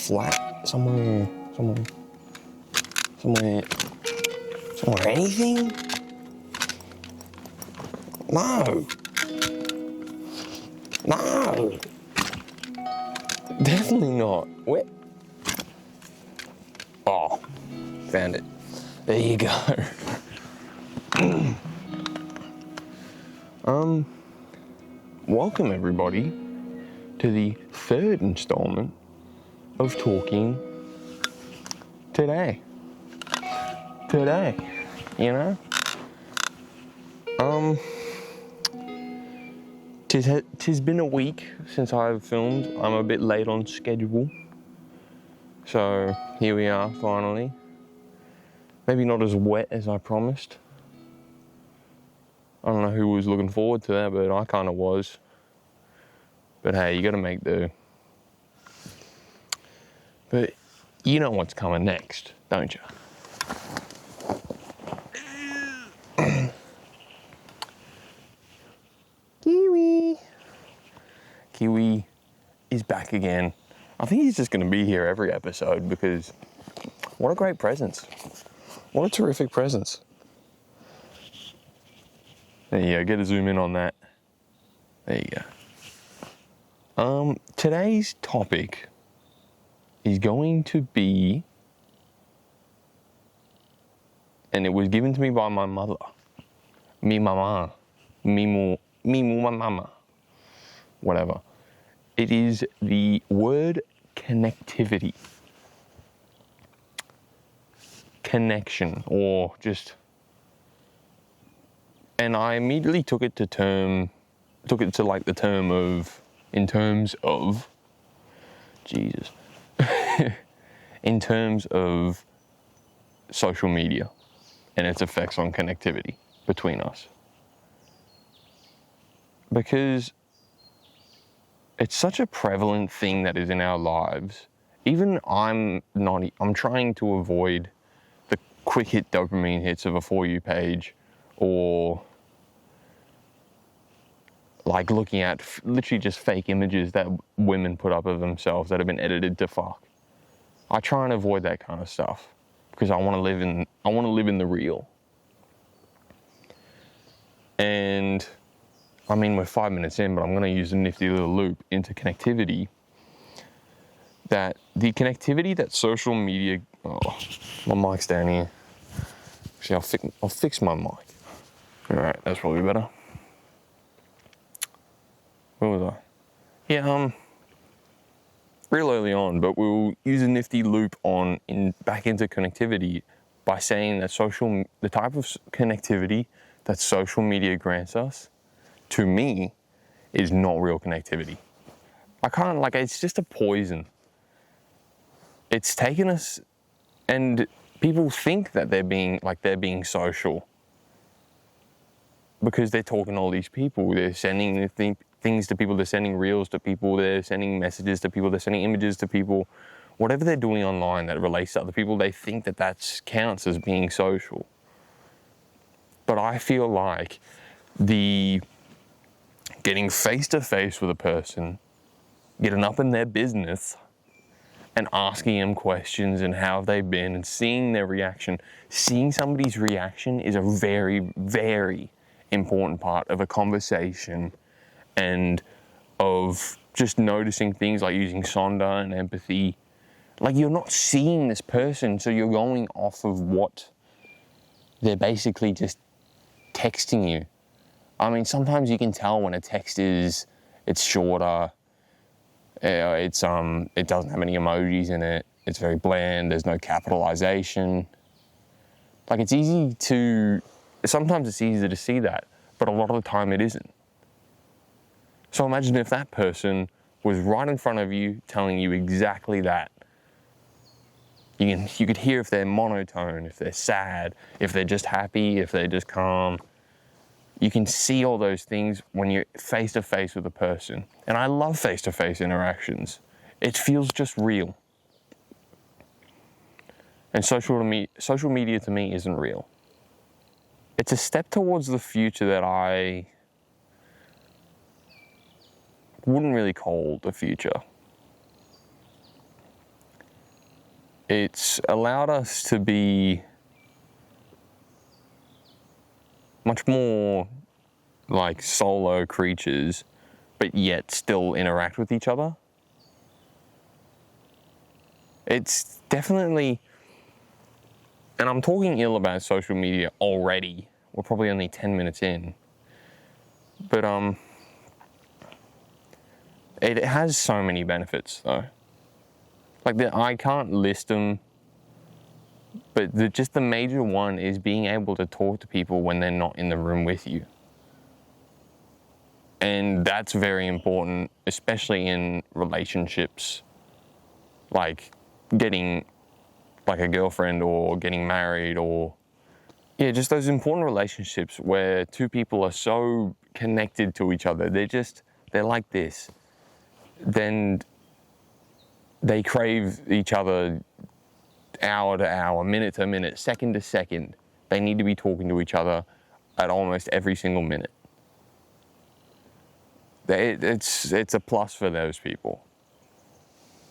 flat somewhere, anything? No. Definitely not. Where? Oh, found it. There you go. Welcome everybody to the third installment of Talking Today, you know? Tis been a week since I've filmed. I'm a bit late on schedule. So here we are finally. Maybe not as wet as I promised. I don't know who was looking forward to that, but I kind of was. But hey, you gotta make do. But you know what's coming next, don't you? Kiwi is back again. I think he's just going to be here every episode because what a great presence. What a terrific presence. There you go, get a zoom in on that. There you go. Today's topic is going to be, and it was given to me by my mother. Mi mama. Mi mama. Whatever. It is the word connectivity. Connection, or just, and I immediately took it to like the term of, in terms of, Jesus, in terms of social media and its effects on connectivity between us. Because it's such a prevalent thing that is in our lives. Even I'm trying to avoid the quick hit dopamine hits of a For You page, or like looking at literally just fake images that women put up of themselves that have been edited to fuck. I try and avoid that kind of stuff because I want to live in the real. And I mean, we're 5 minutes in, but I'm going to use a nifty little loop into connectivity. That the connectivity that social media... Oh, my mic's down here. Actually, I'll fix my mic. Alright, that's probably better. Where was I? Yeah, real early on, but we'll use a nifty loop back into connectivity by saying that the type of connectivity that social media grants us, to me, is not real connectivity. It's just a poison. It's taken us, and people think that they're being social because they're talking to all these people. They're sending things to people, they're sending reels to people, they're sending messages to people, they're sending images to people. Whatever they're doing online that relates to other people, they think that counts as being social. But I feel like the getting face to face with a person, getting up in their business and asking them questions and how they've been and seeing their reaction. Seeing somebody's reaction is a very, very important part of a conversation and of just noticing things like using sonder and empathy. Like, you're not seeing this person, so you're going off of what they're basically just texting you. I mean, sometimes you can tell when a text it's shorter, it doesn't have any emojis in it, it's very bland, there's no capitalization. Like, sometimes it's easy to see that, but a lot of the time it isn't. So imagine if that person was right in front of you telling you exactly that. You could hear if they're monotone, if they're sad, if they're just happy, if they're just calm. You can see all those things when you're face to face with a person. And I love face to face interactions. It feels just real. And social media to me isn't real. It's a step towards the future that I wouldn't really call the future. it's allowed us to be much more like solo creatures, but yet still interact with each other. It's definitely, and I'm talking ill about social media already. We're probably only 10 minutes in. But it has so many benefits though. Like I can't list them, but just the major one is being able to talk to people when they're not in the room with you. And that's very important, especially in relationships, like getting like a girlfriend or getting married, or yeah, just those important relationships where two people are so connected to each other. They're like this. Then they crave each other hour to hour, minute to minute, second to second. They need to be talking to each other at almost every single minute. It's a plus for those people.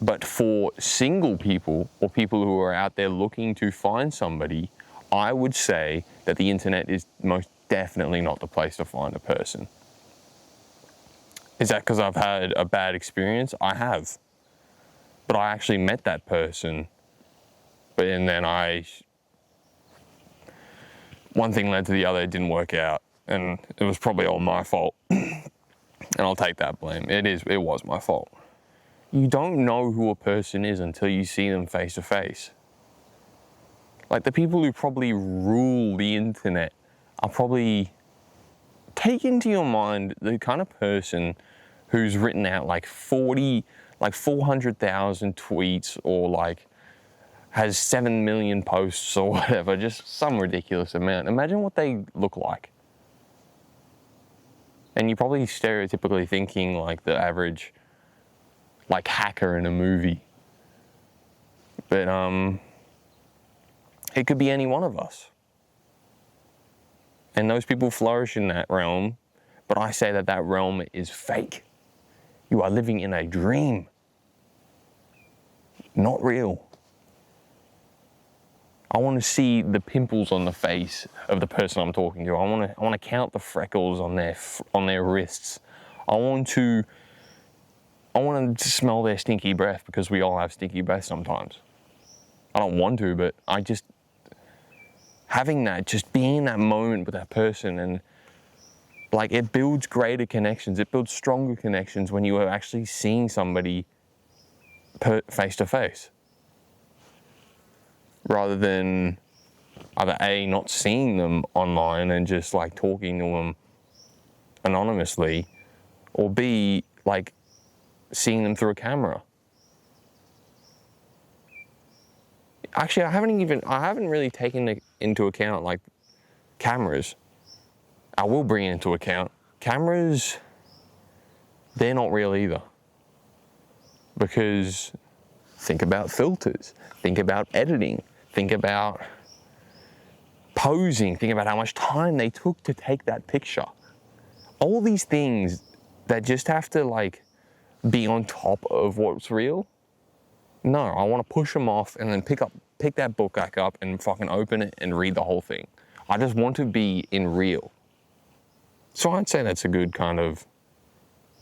But for single people or people who are out there looking to find somebody, I would say that the internet is most definitely not the place to find a person. Is that because I've had a bad experience? I have. But I actually met that person. And then one thing led to the other, it didn't work out. And it was probably all my fault. And I'll take that blame. It was my fault. You don't know who a person is until you see them face to face. Like the people who probably rule the internet are probably, take into your mind the kind of person who's written out like 400,000 tweets, or like has 7 million posts or whatever, just some ridiculous amount. Imagine what they look like. And you're probably stereotypically thinking like the average like hacker in a movie. But it could be any one of us. And those people flourish in that realm, but I say that realm is fake. You are living in a dream, not real. I want to see the pimples on the face of the person I'm talking to. I want to count the freckles on their wrists. I want to smell their stinky breath, because we all have stinky breath sometimes. I don't want to, but having that, just being in that moment with that person, and like it builds greater connections. It builds stronger connections when you are actually seeing somebody face to face, rather than either A, not seeing them online and just like talking to them anonymously, or B, like seeing them through a camera. Actually, I haven't really taken into account like cameras. I will bring it into account. Cameras, they're not real either. Because think about filters, think about editing, think about posing, think about how much time they took to take that picture. All these things that just have to like be on top of what's real. No, I want to push them off and then pick that book back up and fucking open it and read the whole thing. I just want to be in real. So I'd say that's a good kind of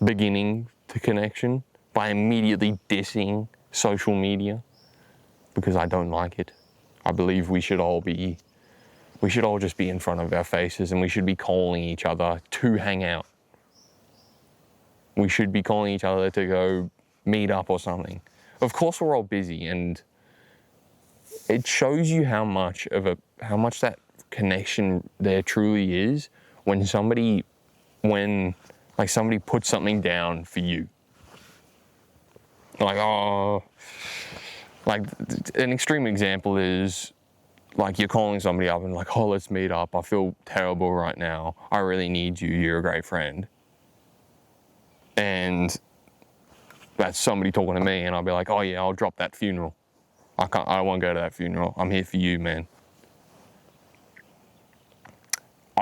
beginning to connection, by immediately dissing social media, because I don't like it. I believe we should all just be in front of our faces, and we should be calling each other to hang out. We should be calling each other to go meet up or something. Of course, we're all busy, and it shows you how much that connection there truly is when somebody puts something down for you. Like an extreme example is like you're calling somebody up and like, oh, let's meet up. I feel terrible right now. I really need you. You're a great friend. And that's somebody talking to me, and I'll be like, oh yeah, I'll drop that funeral. I won't go to that funeral. I'm here for you, man.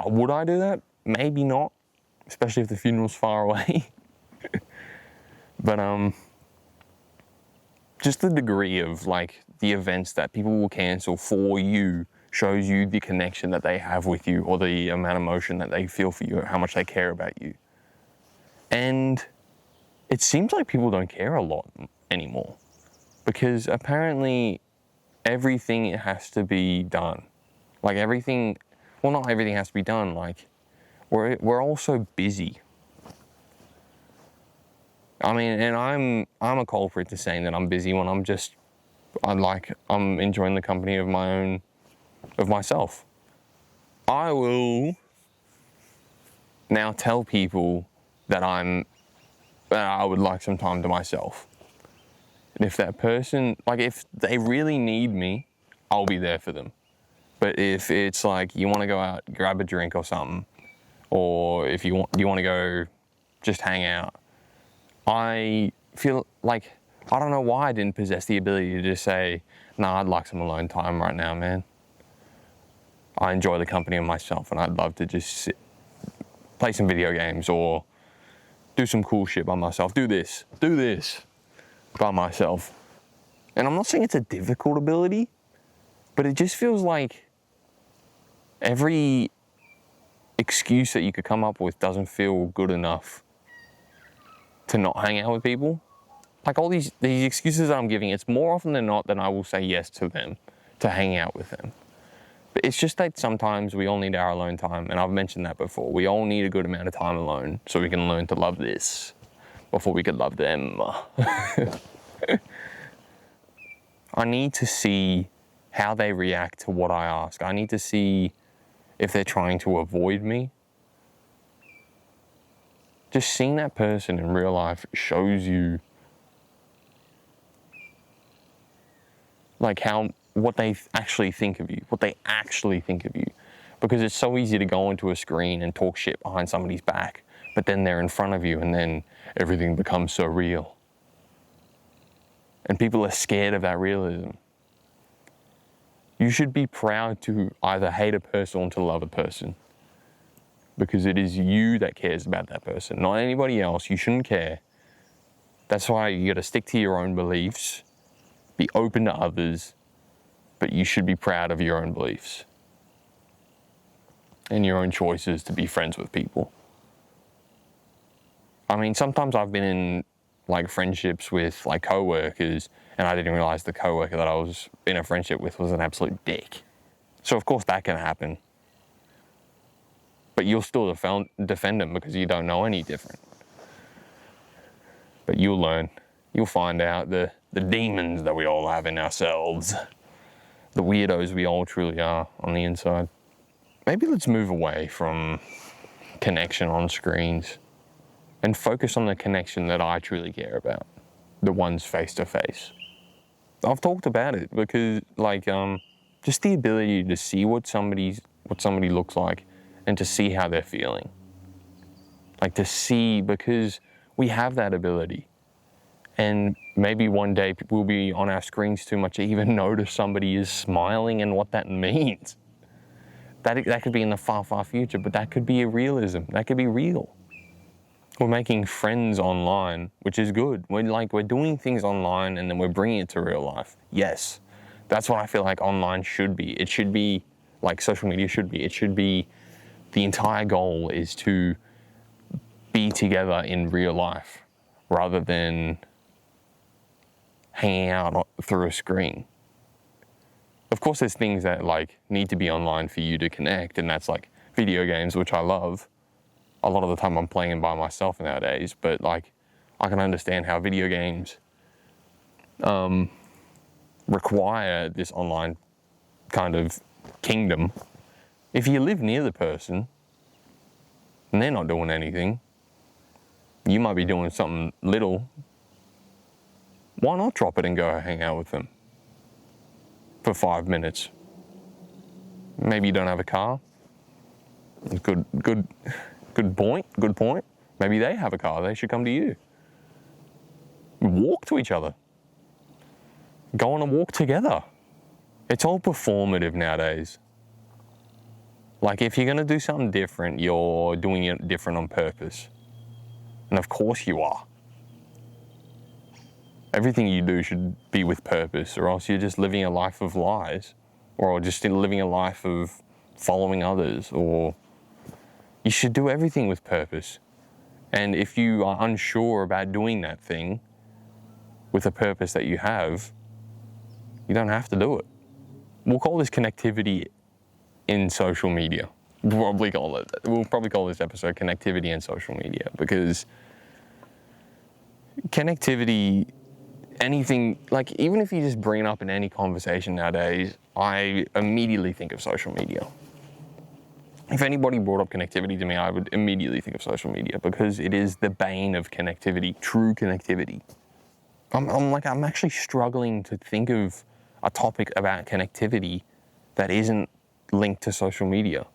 Would I do that? Maybe not, especially if the funeral's far away. But just the degree of like the events that people will cancel for you shows you the connection that they have with you, or the amount of emotion that they feel for you, or how much they care about you. And it seems like people don't care a lot anymore, because apparently everything has to be done. Like everything, well, not everything has to be done. Like we're all so busy. I mean, and I'm a culprit to saying that I'm busy when I'm enjoying the company of myself. I will now tell people that I would like some time to myself. And if that person, like if they really need me, I'll be there for them. But if it's like you want to go out, grab a drink or something, or if you want to go just hang out, I feel like, I don't know why I didn't possess the ability to just say, nah, I'd like some alone time right now, man. I enjoy the company of myself, and I'd love to just play some video games, or do some cool shit by myself. Do this by myself. And I'm not saying it's a difficult ability, but it just feels like every excuse that you could come up with doesn't feel good enough to not hang out with people. Like all these excuses that I'm giving, it's more often than not that I will say yes to them, to hang out with them. But it's just that sometimes we all need our alone time, and I've mentioned that before. We all need a good amount of time alone so we can learn to love this before we could love them. I need to see how they react to what I ask. I need to see if they're trying to avoid me. Just seeing that person in real life shows you like what they actually think of you, because it's so easy to go into a screen and talk shit behind somebody's back, but then they're in front of you and then everything becomes so real. And people are scared of that realism. You should be proud to either hate a person or to love a person, because it is you that cares about that person, not anybody else. You shouldn't care. That's why you got to stick to your own beliefs, be open to others, but you should be proud of your own beliefs and your own choices to be friends with people. I mean, sometimes I've been in like friendships with like co-workers, and I didn't realize the co-worker that I was in a friendship with was an absolute dick. So of course that can happen. But you'll still defend them because you don't know any different. But you'll learn. You'll find out the demons that we all have in ourselves. The weirdos we all truly are on the inside. Maybe let's move away from connection on screens and focus on the connection that I truly care about. The ones face to face. I've talked about it because just the ability to see what somebody looks like and to see how they're feeling. Like to see, because we have that ability. And maybe one day we'll be on our screens too much to even notice somebody is smiling and what that means. That could be in the far, far future, but that could be a realism. That could be real. We're making friends online, which is good. We're doing things online and then we're bringing it to real life. Yes, that's what I feel like online should be. It should be like social media should be. It should be, the entire goal is to be together in real life rather than hanging out through a screen. Of course, there's things that need to be online for you to connect, and that's like video games, which I love. A lot of the time I'm playing them by myself nowadays, but I can understand how video games require this online kind of kingdom. If you live near the person and they're not doing anything, you might be doing something little. Why not drop it and go hang out with them for 5 minutes? Maybe you don't have a car. Good point. Maybe they have a car. They should come to you. Walk to each other. Go on a walk together. It's all performative nowadays. If you're going to do something different, you're doing it different on purpose. And of course you are. Everything you do should be with purpose, or else you're just living a life of lies, or just living a life of following others, or you should do everything with purpose. And if you are unsure about doing that thing with a purpose that you have, you don't have to do it. We'll call this connectivity in social media. We'll probably call this episode connectivity in social media, because connectivity, anything, like even if you just bring it up in any conversation nowadays, I immediately think of social media. If anybody brought up connectivity to me, I would immediately think of social media, because it is the bane of connectivity, true connectivity. I'm actually struggling to think of a topic about connectivity that isn't linked to social media.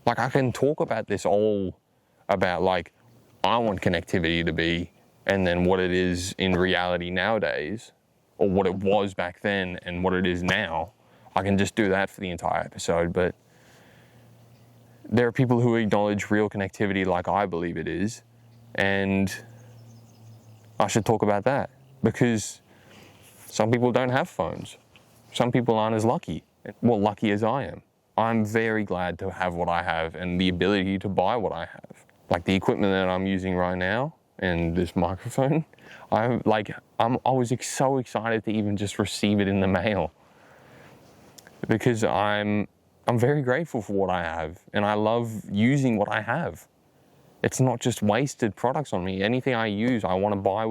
Like, I can talk about this all about, like, I want connectivity to be, and then what it is in reality nowadays, or what it was back then and what it is now. I can just do that for the entire episode, but there are people who acknowledge real connectivity like I believe it is, and I should talk about that, because some people don't have phones. Some people aren't as lucky as I am. I'm very glad to have what I have and the ability to buy what I have. Like the equipment that I'm using right now and this microphone, I was so excited to even just receive it in the mail, because I'm very grateful for what I have, and I love using what I have. It's not just wasted products on me. Anything I use, I want to buy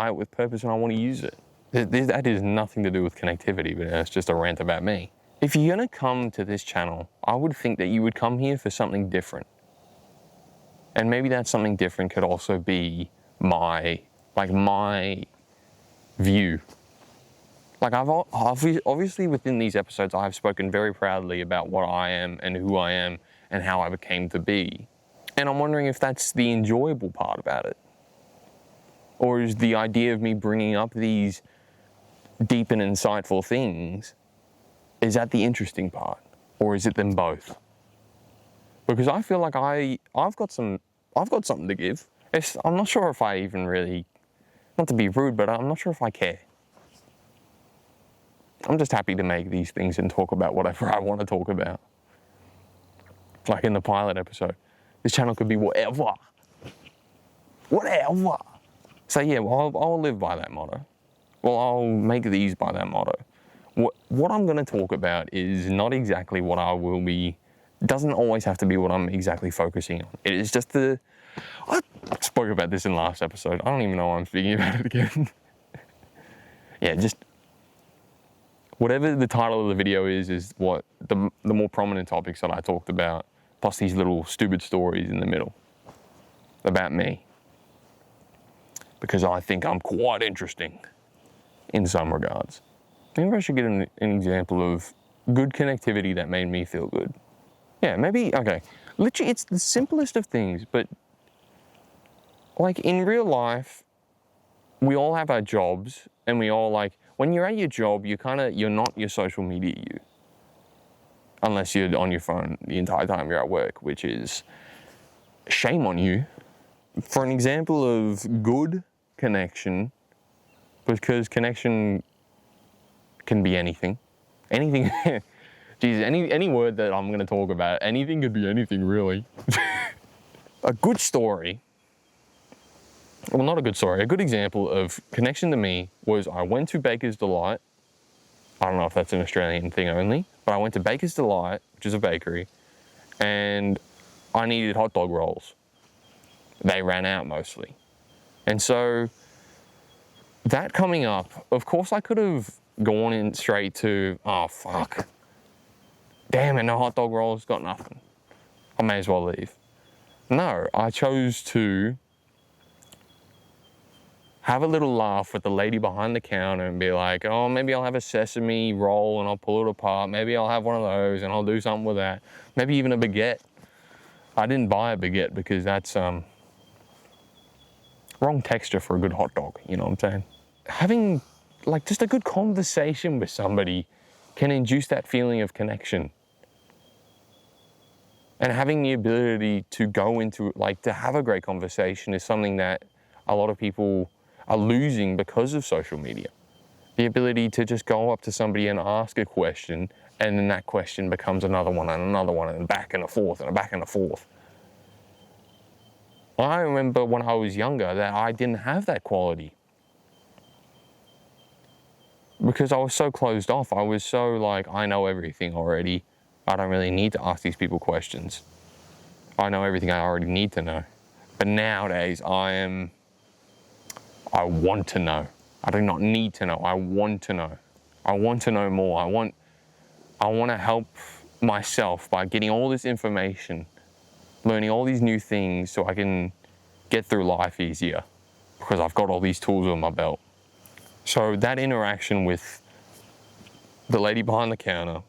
it with purpose, and I want to use it. That is nothing to do with connectivity, but it's just a rant about me. If you're going to come to this channel, I would think that you would come here for something different. And maybe that something different could also be my view. Like, I've obviously within these episodes, I've spoken very proudly about what I am and who I am and how I became to be. And I'm wondering if that's the enjoyable part about it. Or is the idea of me bringing up these deep and insightful things, is that the interesting part? Or is it them both? Because I feel like I've got something to give. I'm not sure if I even really, not to be rude, but I'm not sure if I care. I'm just happy to make these things and talk about whatever I want to talk about. Like in the pilot episode, this channel could be whatever. So yeah, well, I'll live by that motto. Well, I'll make these by that motto. What I'm going to talk about is not exactly what I will be, doesn't always have to be what I'm exactly focusing on. It is just I spoke about this in the last episode. I don't even know why I'm speaking about it again. Yeah, just whatever the title of the video is what the more prominent topics that I talked about, plus these little stupid stories in the middle about me. Because I think I'm quite interesting in some regards. Maybe I should get an example of good connectivity that made me feel good. Yeah, maybe, okay. Literally, it's the simplest of things, but like in real life, we all have our jobs, and we all when you're at your job, you're not your social media you. Unless you're on your phone the entire time you're at work, which is shame on you. For an example of good connection, because connection can be anything. Anything, geez, any word that I'm going to talk about, anything could be anything really. A good story, well, not a good story, a good example of connection to me was I went to Baker's Delight. I don't know if that's an Australian thing only, but I went to Baker's Delight, which is a bakery, and I needed hot dog rolls. They ran out mostly. And so that coming up, of course I could have gone in straight to, oh fuck, damn it, no hot dog rolls, got nothing. I may as well leave. No, I chose to have a little laugh with the lady behind the counter and be like, oh, maybe I'll have a sesame roll and I'll pull it apart. Maybe I'll have one of those and I'll do something with that. Maybe even a baguette. I didn't buy a baguette because that's wrong texture for a good hot dog, you know what I'm saying? Having just a good conversation with somebody can induce that feeling of connection. And having the ability to go into, to have a great conversation is something that a lot of people are losing because of social media. The ability to just go up to somebody and ask a question, and then that question becomes another one and another one, and back and a forth and a back and a forth. I remember when I was younger that I didn't have that quality. Because I was so closed off. I was so like, I know everything already. I don't really need to ask these people questions. I know everything I already need to know. But nowadays, I want to know. I do not need to know. I want to know. I want to know more. I want to help myself by getting all this information, learning all these new things so I can get through life easier because I've got all these tools on my belt. So that interaction with the lady behind the counter,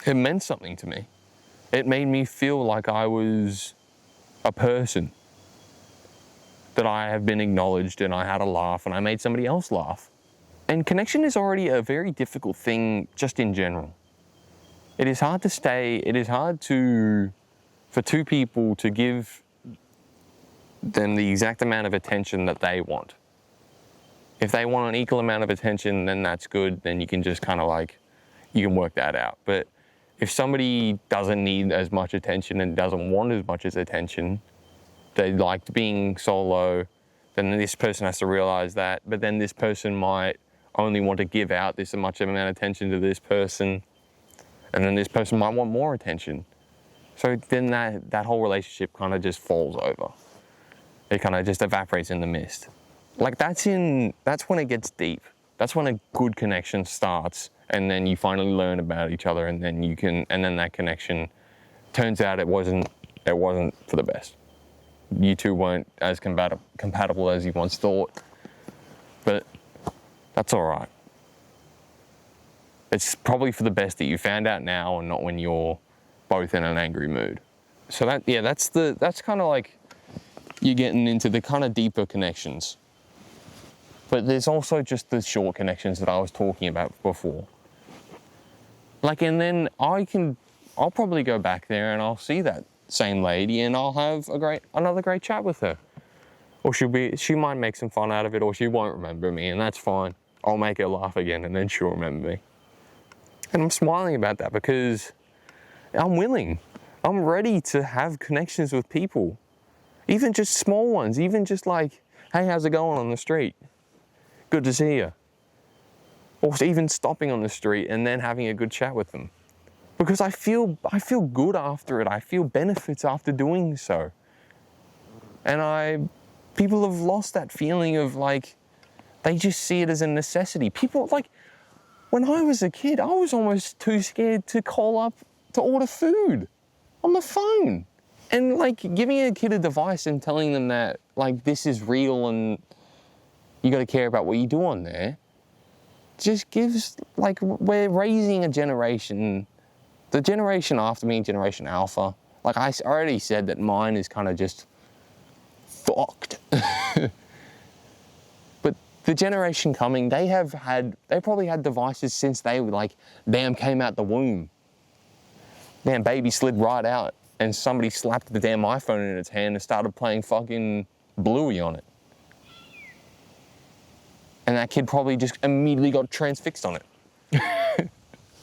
it meant something to me. It made me feel like I was a person, that I have been acknowledged and I had a laugh and I made somebody else laugh. And connection is already a very difficult thing just in general. It is hard for two people to give them the exact amount of attention that they want. If they want an equal amount of attention, then that's good. Then you can just kind of like, you can work that out. But if somebody doesn't need as much attention and doesn't want as much as attention, they liked being solo, then this person has to realize that. But then this person might only want to give out this much amount of attention to this person. And then this person might want more attention. So then that whole relationship kind of just falls over. It kind of just evaporates in the mist. Like that's when it gets deep. That's when a good connection starts, and then you finally learn about each other, and then that connection turns out it wasn't for the best. You two weren't as compatible as you once thought, but that's all right. It's probably for the best that you found out now and not when you're both in an angry mood. So that's kind of like you're getting into the kind of deeper connections. But there's also just the short connections that I was talking about before. Like, and then I'll probably go back there and I'll see that same lady and I'll have another great chat with her. Or she might make some fun out of it, or she won't remember me, and that's fine. I'll make her laugh again and then she'll remember me. And I'm smiling about that because I'm willing. I'm ready to have connections with people. Even just small ones, even just like, hey, how's it going on the street? Good to see you. Or even stopping on the street and then having a good chat with them. Because I feel good after it. I feel benefits after doing so. And people have lost that feeling of like, they just see it as a necessity. People, like, when I was a kid, I was almost too scared to call up to order food on the phone. And like giving a kid a device and telling them that like this is real and you got to care about what you do on there, just gives, like, we're raising a generation, the generation after me, Generation Alpha. Like I already said that mine is kind of just fucked. But the generation coming, they probably had devices since they came out the womb. Damn, baby slid right out and somebody slapped the damn iPhone in its hand and started playing fucking Bluey on it. And that kid probably just immediately got transfixed on it.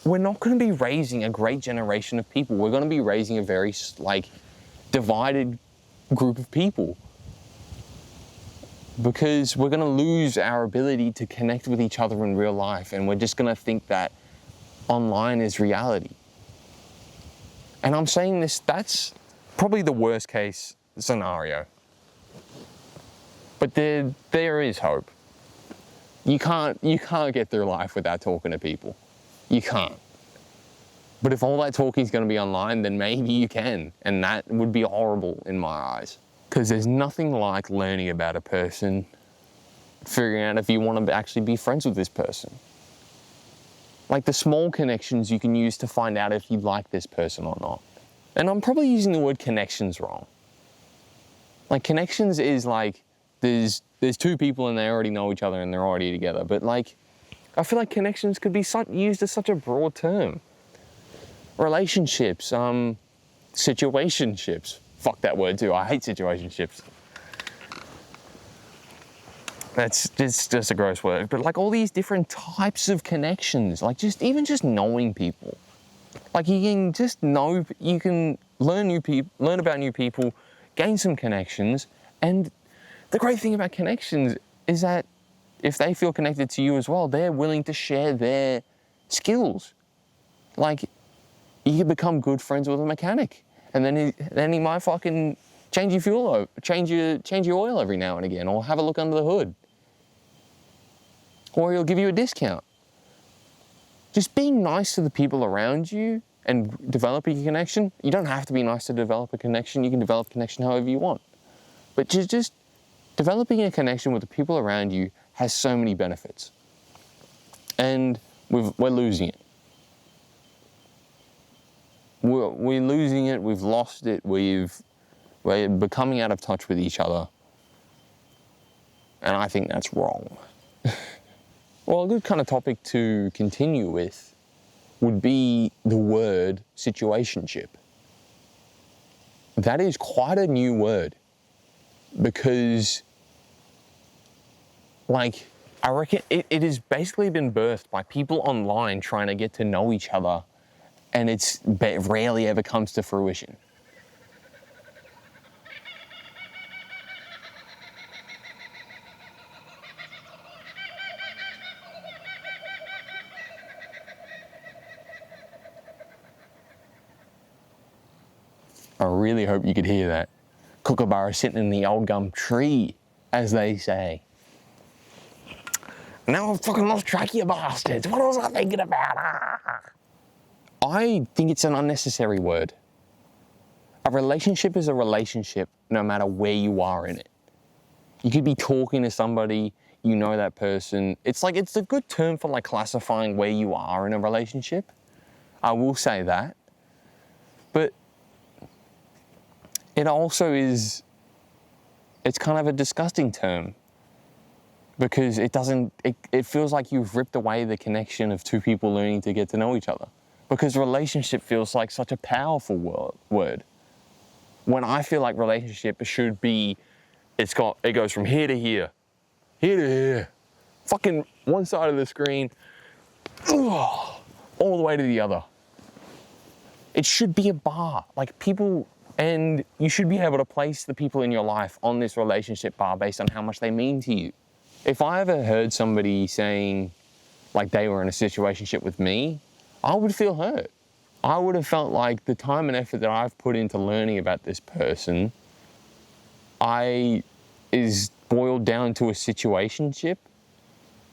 We're not going to be raising a great generation of people. We're going to be raising a very, divided group of people. Because we're going to lose our ability to connect with each other in real life. And we're just going to think that online is reality. And I'm saying this, that's probably the worst case scenario. But there is hope. You can't get through life without talking to people. You can't. But if all that talking is going to be online, then maybe you can. And that would be horrible in my eyes. Because there's nothing like learning about a person, figuring out if you want to actually be friends with this person. Like the small connections you can use to find out if you like this person or not. And I'm probably using the word connections wrong. Like connections is like, there's two people and they already know each other and they're already together. But like, I feel like connections could be used as such a broad term. Relationships, situationships. Fuck that word too, I hate situationships. That's just a gross word. But like all these different types of connections, like even just knowing people. Like you can just know, you can learn about new people, gain some connections. And the great thing about connections is that if they feel connected to you as well, they're willing to share their skills. Like you can become good friends with a mechanic, and then he might fucking change your fuel, change your oil every now and again, or have a look under the hood, or he'll give you a discount. Just being nice to the people around you and developing a connection. You don't have to be nice to develop a connection. You can develop a connection however you want. But just developing a connection with the people around you has so many benefits. And we're losing it. We're losing it. We've lost it. We're becoming out of touch with each other. And I think that's wrong. Well, a good kind of topic to continue with would be the word situationship. That is quite a new word because, like, I reckon it has basically been birthed by people online trying to get to know each other, and it rarely ever comes to fruition. I really hope you could hear that. Kookaburra sitting in the old gum tree, as they say. Now I've fucking lost track of you bastards. What was I thinking about? I think it's an unnecessary word. A relationship is a relationship no matter where you are in it. You could be talking to somebody, you know that person. It's a good term for like classifying where you are in a relationship. I will say that. But it also it's kind of a disgusting term because it feels like you've ripped away the connection of two people learning to get to know each other. Because relationship feels like such a powerful word. When I feel like relationship should be, it goes from here to here, here to here, fucking one side of the screen, all the way to the other. It should be a bar, like people, and you should be able to place the people in your life on this relationship bar based on how much they mean to you. If I ever heard somebody saying like they were in a situationship with me, I would feel hurt. I would have felt like the time and effort that I've put into learning about this person is boiled down to a situationship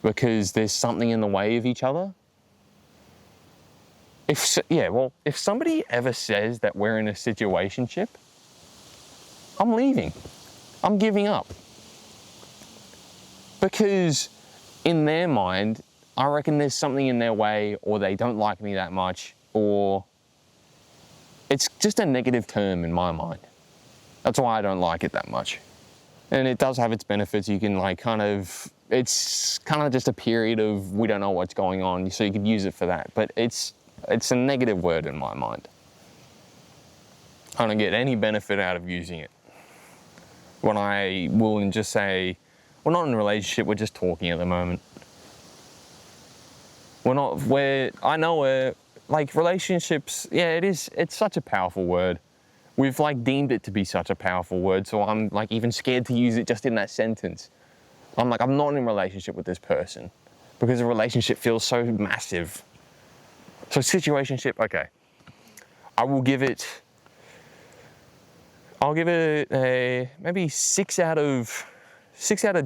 because there's something in the way of each other. If somebody ever says that we're in a situationship, I'm leaving. I'm giving up. Because in their mind, I reckon there's something in their way, or they don't like me that much, or it's just a negative term in my mind. That's why I don't like it that much. And it does have its benefits. You can it's kind of just a period of we don't know what's going on, so you could use it for that. But it's a negative word in my mind. I don't get any benefit out of using it. When I will just say, we're not in a relationship, we're just talking at the moment. Relationships, it's such a powerful word. We've deemed it to be such a powerful word, so I'm even scared to use it just in that sentence. I'm not in a relationship with this person because a relationship feels so massive. So situationship, okay. I'll give it a maybe 6 out of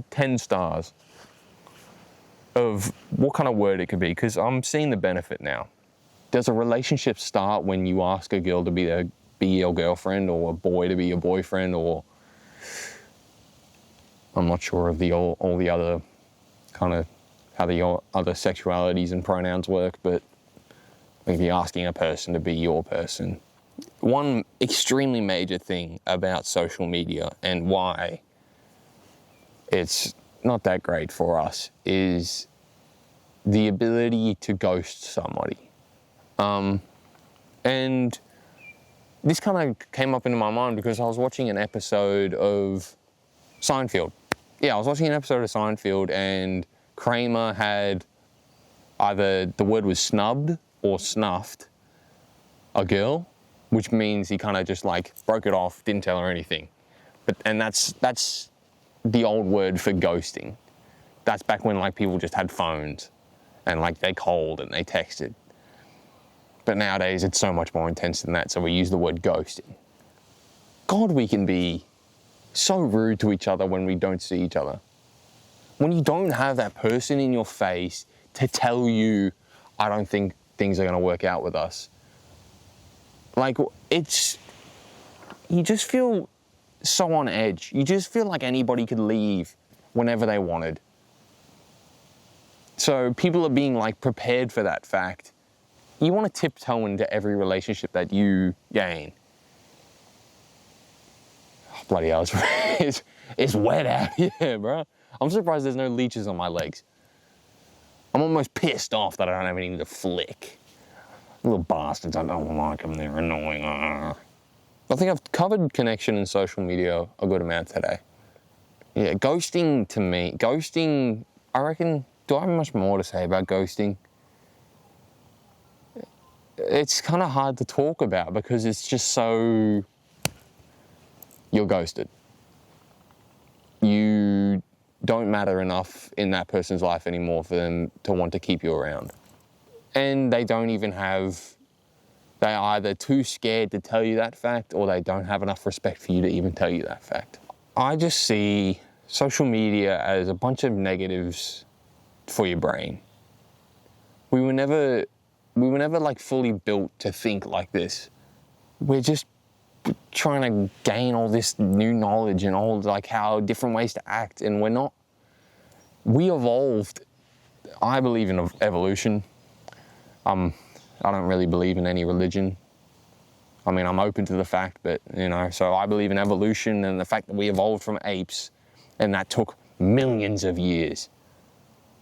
10 stars of what kind of word it could be, because I'm seeing the benefit now. Does a relationship start when you ask a girl to be your girlfriend, or a boy to be your boyfriend, or I'm not sure of all the other kind of how the other sexualities and pronouns work, but maybe asking a person to be your person. One extremely major thing about social media and why it's not that great for us is the ability to ghost somebody. And this kind of came up into my mind because I was watching an episode of Seinfeld. I was watching an episode of Seinfeld, and Kramer had either the word was snubbed or snuffed a girl, which means he kind of just like broke it off, didn't tell her anything. And that's the old word for ghosting. That's back when like people just had phones and like they called and they texted. But nowadays it's so much more intense than that, so we use the word ghosting. God, we can be so rude to each other when we don't see each other. When you don't have that person in your face to tell you, I don't think things are going to work out with us. Like, you just feel so on edge. You just feel like anybody could leave whenever they wanted. So people are being like prepared for that fact. You want to tiptoe into every relationship that you gain. Oh, bloody hell, it's wet out here, bro. I'm surprised there's no leeches on my legs. I'm almost pissed off that I don't have anything to flick. Little bastards, I don't like them, they're annoying. I think I've covered connection and social media a good amount today. Yeah, ghosting to me, I reckon, do I have much more to say about ghosting? It's kind of hard to talk about because it's just so, you're ghosted. You don't matter enough in that person's life anymore for them to want to keep you around. And they don't even they're either too scared to tell you that fact or they don't have enough respect for you to even tell you that fact. I just see social media as a bunch of negatives for your brain. We were never like fully built to think like this. We're just trying to gain all this new knowledge and all like how different ways to act, and we're not. We evolved. I believe in evolution. I don't really believe in any religion. I mean, I'm open to the fact, but so I believe in evolution and the fact that we evolved from apes, and that took millions of years.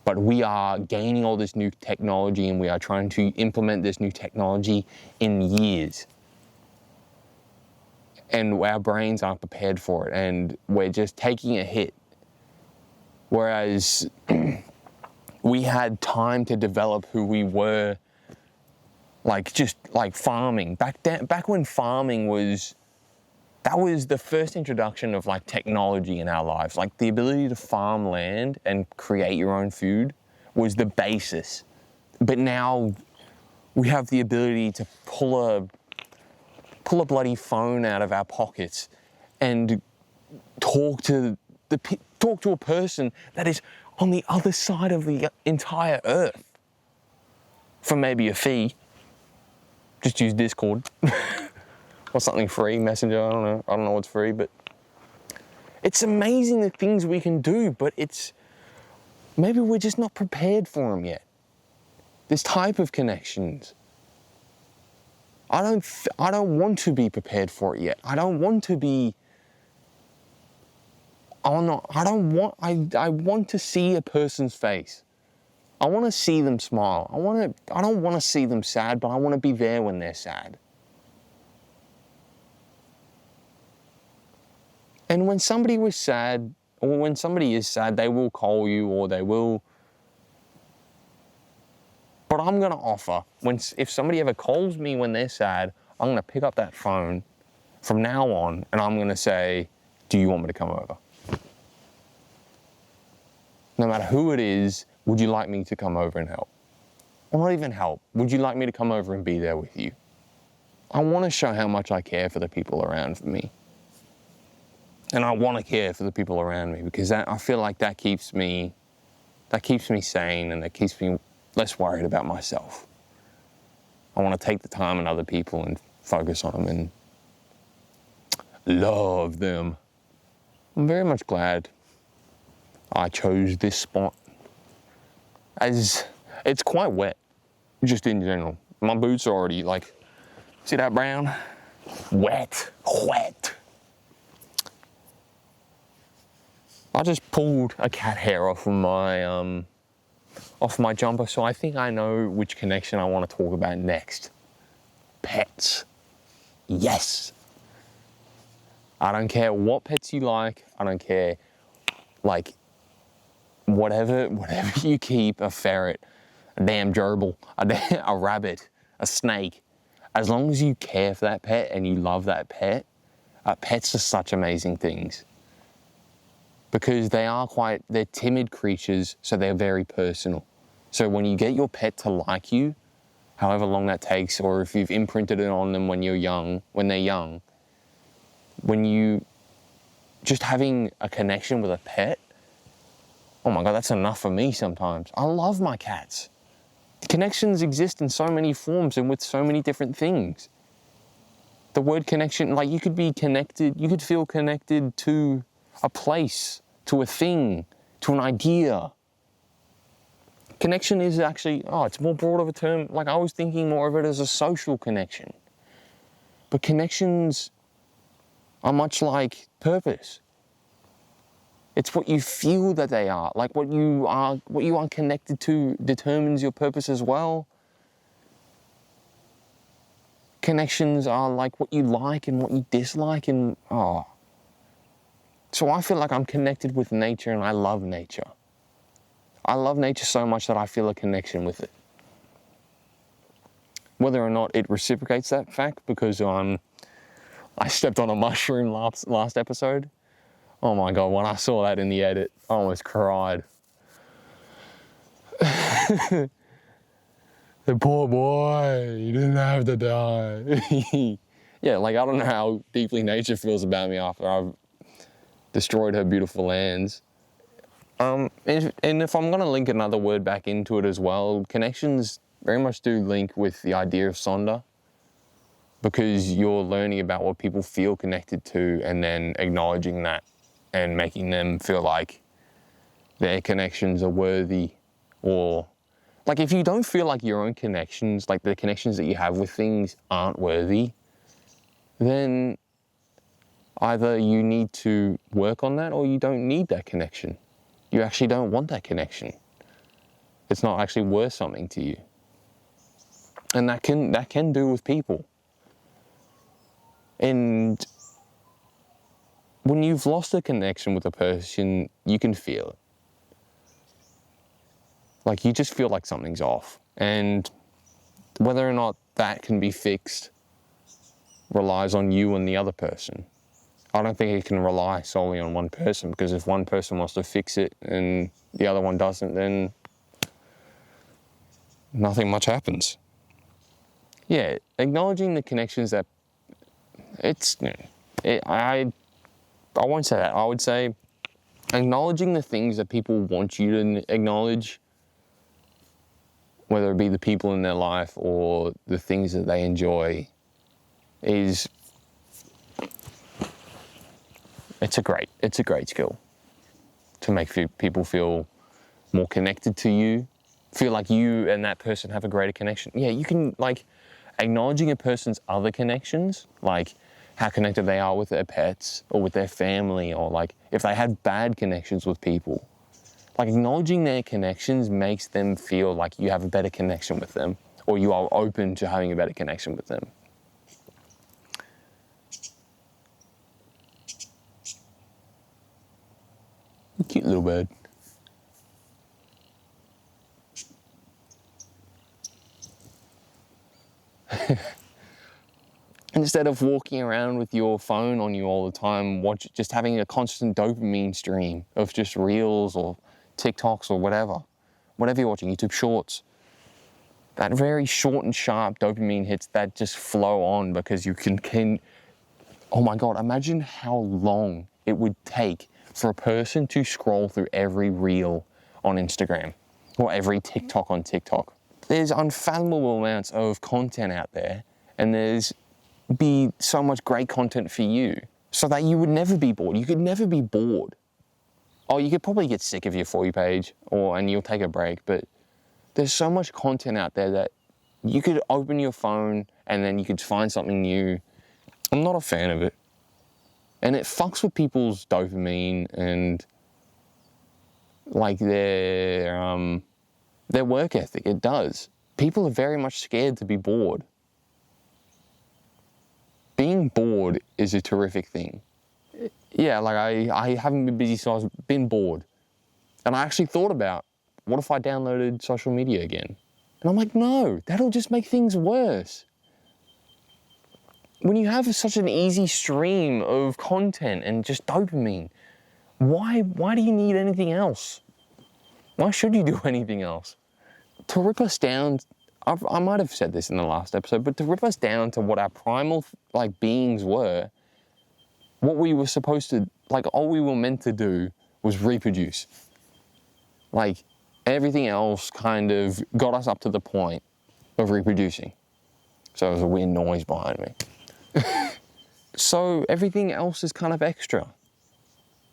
But we are gaining all this new technology, and we are trying to implement this new technology in years. And our brains aren't prepared for it, and we're just taking a hit. Whereas we had time to develop who we were, like just like farming. Back when farming was the first introduction of like technology in our lives. Like the ability to farm land and create your own food was the basis. But now we have the ability to pull a bloody phone out of our pockets and talk to a person that is on the other side of the entire earth for maybe a fee. Just use Discord or something free, Messenger, I don't know what's free, but it's amazing the things we can do, but maybe we're just not prepared for them yet. This type of connections. I don't want to be prepared for it yet. I want to see a person's face. I want to see them smile. I don't want to see them sad, but I want to be there when they're sad. And when somebody was sad, or when somebody is sad, they will call you or they will. But I'm going to offer, if somebody ever calls me when they're sad, I'm going to pick up that phone from now on and I'm going to say, do you want me to come over? No matter who it is, would you like me to come over and help? Or not even help. Would you like me to come over and be there with you? I want to show how much I care for the people around me. And I want to care for the people around me because I feel like that keeps me sane, and that keeps me less worried about myself. I want to take the time on other people and focus on them and love them. I'm very much glad I chose this spot, as it's quite wet, just in general. My boots are already like, see that brown? Wet. I just pulled a cat hair off my jumper, so I think I know which connection I want to talk about next. Pets. Yes. I don't care what pets you like. I don't care Like, whatever you keep, a ferret, a damn gerbil, a rabbit, a snake, as long as you care for that pet and you love that pet, pets are such amazing things. Because they're timid creatures, so they're very personal. So when you get your pet to like you, however long that takes, or if you've imprinted it on them when they're young, when you just having a connection with a pet, oh my God, that's enough for me sometimes. I love my cats. Connections exist in so many forms and with so many different things. The word connection, like you could feel connected to a place, to a thing, to an idea. Connection is actually, it's more broad of a term. Like I was thinking more of it as a social connection. But connections are much like purpose. It's what you feel that they are. Like what you are connected to determines your purpose as well. Connections are like what you like and what you dislike So I feel like I'm connected with nature and I love nature. I love nature so much that I feel a connection with it. Whether or not it reciprocates that fact, because I stepped on a mushroom last episode. Oh my God, when I saw that in the edit, I almost cried. The poor boy, he didn't have to die. Yeah, like I don't know how deeply nature feels about me after I've destroyed her beautiful lands. And if I'm going to link another word back into it as well, connections very much do link with the idea of sonder, because you're learning about what people feel connected to and then acknowledging that and making them feel like their connections are worthy. Or like if you don't feel like your own connections, like the connections that you have with things aren't worthy, then either you need to work on that or you don't need that connection. You actually don't want that connection. It's not actually worth something to you. And that can do with people. And when you've lost a connection with a person, you can feel it. Like you just feel like something's off. And whether or not that can be fixed relies on you and the other person. I don't think it can rely solely on one person, because if one person wants to fix it and the other one doesn't, then nothing much happens. Yeah, acknowledging the connections that I won't say that. I would say acknowledging the things that people want you to acknowledge, whether it be the people in their life or the things that they enjoy, it's a great skill to make people feel more connected to you, feel like you and that person have a greater connection. Yeah, you can, like, acknowledging a person's other connections, like how connected they are with their pets or with their family, or like if they had bad connections with people. Like acknowledging their connections makes them feel like you have a better connection with them, or you are open to having a better connection with them. Cute little bird. Instead of walking around with your phone on you all the time, just having a constant dopamine stream of just reels or TikToks or whatever you're watching, YouTube Shorts. That very short and sharp dopamine hits that just flow on because you can oh my God, imagine how long it would take for a person to scroll through every reel on Instagram or every TikTok on TikTok. There's unfathomable amounts of content out there, and there's be so much great content for you, so that you would never be bored. You could never be bored. Oh, you could probably get sick of your For You page, and you'll take a break, but there's so much content out there that you could open your phone and then you could find something new. I'm not a fan of it. And it fucks with people's dopamine and like their work ethic. It does. People are very much scared to be bored. Being bored is a terrific thing. yeah, like I haven't been busy, so I've been bored. And I actually thought about, what if I downloaded social media again? And I'm like, no, that'll just make things worse. When you have such an easy stream of content and just dopamine, why do you need anything else? Why should you do anything else? To rip us down, I might have said this in the last episode, but to rip us down to what our primal like beings were, what we were supposed to, like all we were meant to do was reproduce. Like everything else kind of got us up to the point of reproducing. So there's a weird noise behind me. So everything else is kind of extra.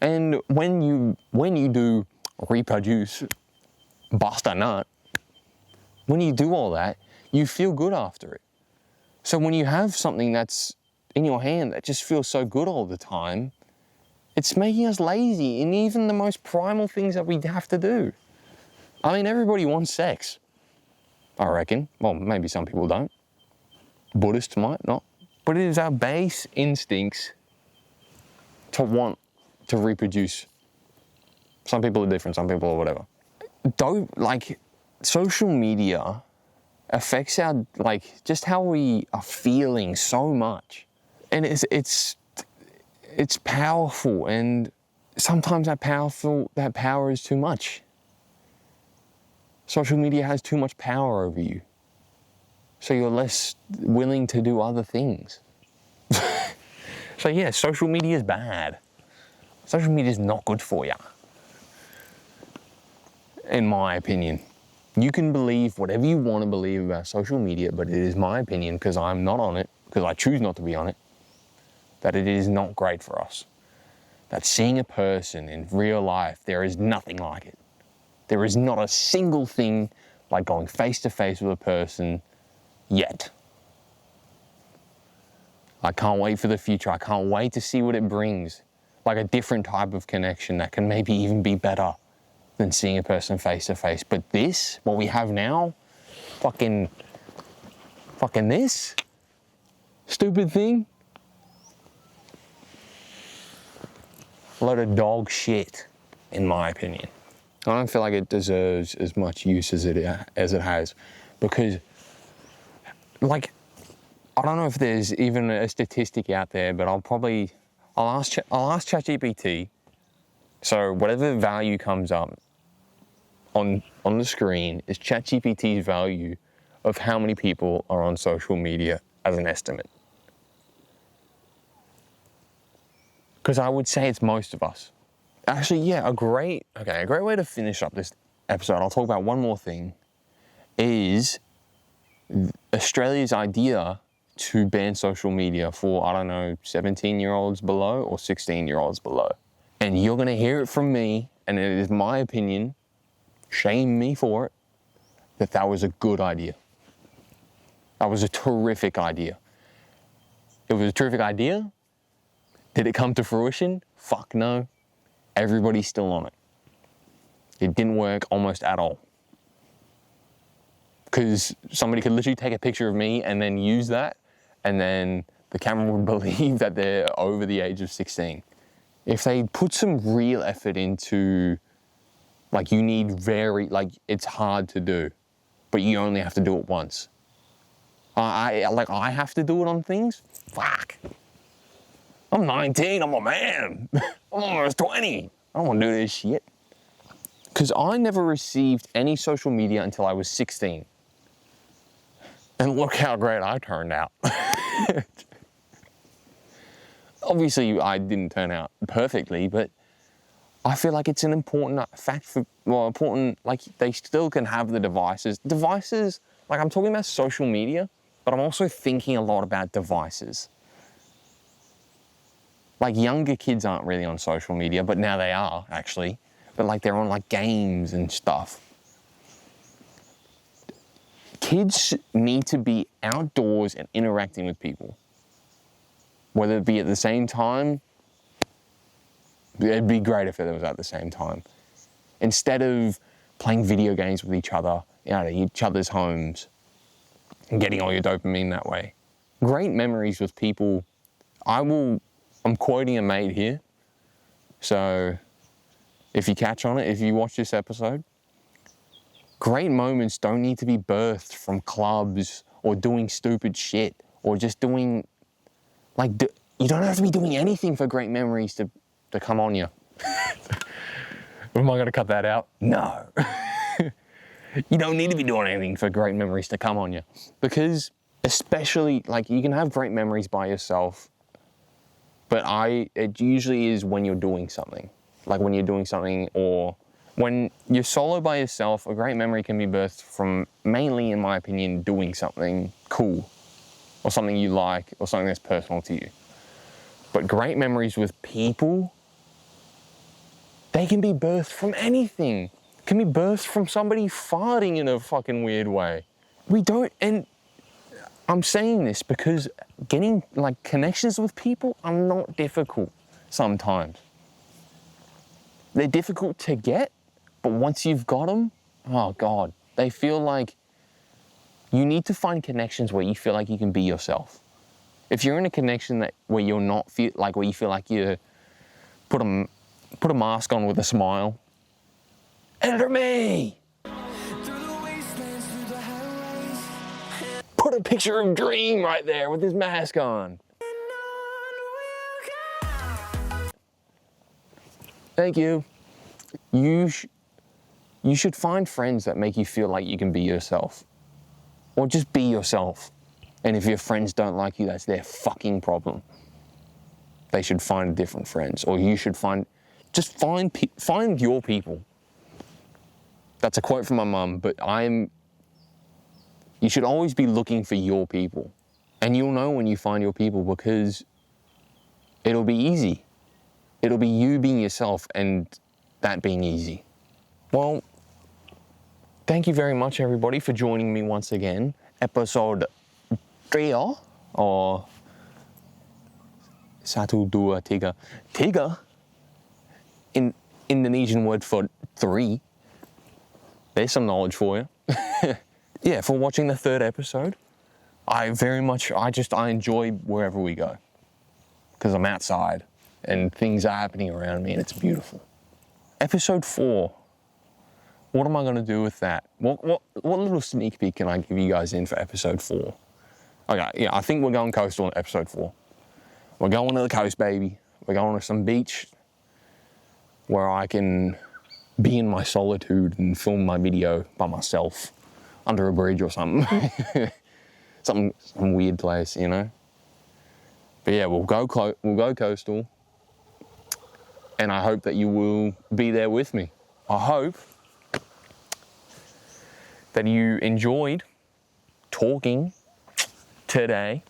And when you do reproduce, bust a nut, when you do all that, you feel good after it. So when you have something that's in your hand that just feels so good all the time, it's making us lazy in even the most primal things that we have to do. I mean, everybody wants sex, I reckon. Well, maybe some people don't. Buddhists might not. But it is our base instincts to want to reproduce. Some people are different, some people are whatever. Like, social media affects our, like, just how we are feeling so much. And it's powerful, and sometimes that power is too much. Social media has too much power over you. So you're less willing to do other things. So yeah, social media is bad. Social media is not good for you, in my opinion. You can believe whatever you want to believe about social media, but it is my opinion, because I'm not on it, because I choose not to be on it, that it is not great for us. That seeing a person in real life, there is nothing like it. There is not a single thing like going face to face with a person yet. I can't wait for the future. I can't wait to see what it brings. Like a different type of connection that can maybe even be better than seeing a person face to face. But this, what we have now, fucking this stupid thing, a load of dog shit, in my opinion. I don't feel like it deserves as much use as it has, because, like, I don't know if there's even a statistic out there, but I'll ask ChatGPT. So whatever value comes up on the screen is ChatGPT's value of how many people are on social media as an estimate. Because I would say it's most of us. Actually, yeah, a great way to finish up this episode, I'll talk about one more thing, is Australia's idea to ban social media for, 17-year-olds below or 16-year-olds below. And you're going to hear it from me, and it is my opinion, shame me for it, that was a good idea. That was a terrific idea. It was a terrific idea. Did it come to fruition? Fuck no. Everybody's still on it. It didn't work almost at all. Because somebody could literally take a picture of me and then use that, and then the camera would believe that they're over the age of 16. If they put some real effort into, like, it's hard to do, but you only have to do it once. I have to do it on things? Fuck. I'm 19, I'm a man. I'm almost 20. I don't want to do this shit. Because I never received any social media until I was 16. And look how great I turned out. Obviously, I didn't turn out perfectly, but I feel like it's an important like, they still can have the devices. Devices, like, I'm talking about social media, but I'm also thinking a lot about devices. Like, younger kids aren't really on social media, but now they are, actually. But, like, they're on, like, games and stuff. Kids need to be outdoors and interacting with people. Whether it be at the same time, it'd be great if it was at the same time. Instead of playing video games with each other, at each other's homes, and getting all your dopamine that way. Great memories with people. I'm I'm quoting a mate here. So if you catch on it, if you watch this episode, great moments don't need to be birthed from clubs or doing stupid shit or just doing, like, you don't have to be doing anything for great memories to come on you. Am I going to cut that out? No. You don't need to be doing anything for great memories to come on you. Because especially, like, you can have great memories by yourself, but it usually is when you're doing something. Like when you're doing something, or when you're solo by yourself, a great memory can be birthed from, mainly in my opinion, doing something cool or something you like or something that's personal to you. But great memories with people, they can be birthed from anything. Can be birthed from somebody farting in a fucking weird way. And I'm saying this because getting, like, connections with people are not difficult sometimes. They're difficult to get, but once you've got them, oh God, they feel like you need to find connections where you feel like you can be yourself. If you're in a connection where you're not where you feel like you put a mask on with a smile, enter me. Put a picture of Dream right there with his mask on. Thank you. You should find friends that make you feel like you can be yourself. Or just be yourself. And if your friends don't like you, that's their fucking problem. They should find different friends. Or you should find your people. That's a quote from my mum, but you should always be looking for your people. And you'll know when you find your people because it'll be easy. It'll be you being yourself and that being easy. Well, thank you very much, everybody, for joining me once again. Episode 3 or Satu Dua Tiga. Tiga, in Indonesian word for 3. There's some knowledge for you. Yeah, for watching the 3rd episode. I enjoy wherever we go. Because I'm outside and things are happening around me and it's beautiful. Episode 4. What am I going to do with that? What little sneak peek can I give you guys in for episode 4? Okay, yeah, I think we're going coastal in episode 4. We're going to the coast, baby. We're going to some beach where I can be in my solitude and film my video by myself under a bridge or something. Some weird place, you know? But yeah, we'll go coastal, and I hope that you will be there with me. I hope that you enjoyed talking today,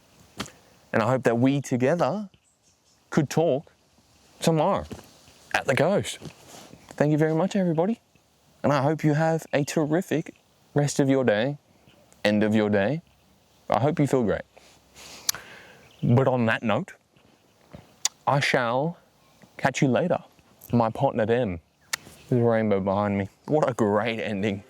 and I hope that we together could talk tomorrow at the coast. Thank you very much, everybody, and I hope you have a terrific rest of your day, end of your day. I hope you feel great. But on that note, I shall catch you later. My partner, them. There's a rainbow behind me. What a great ending.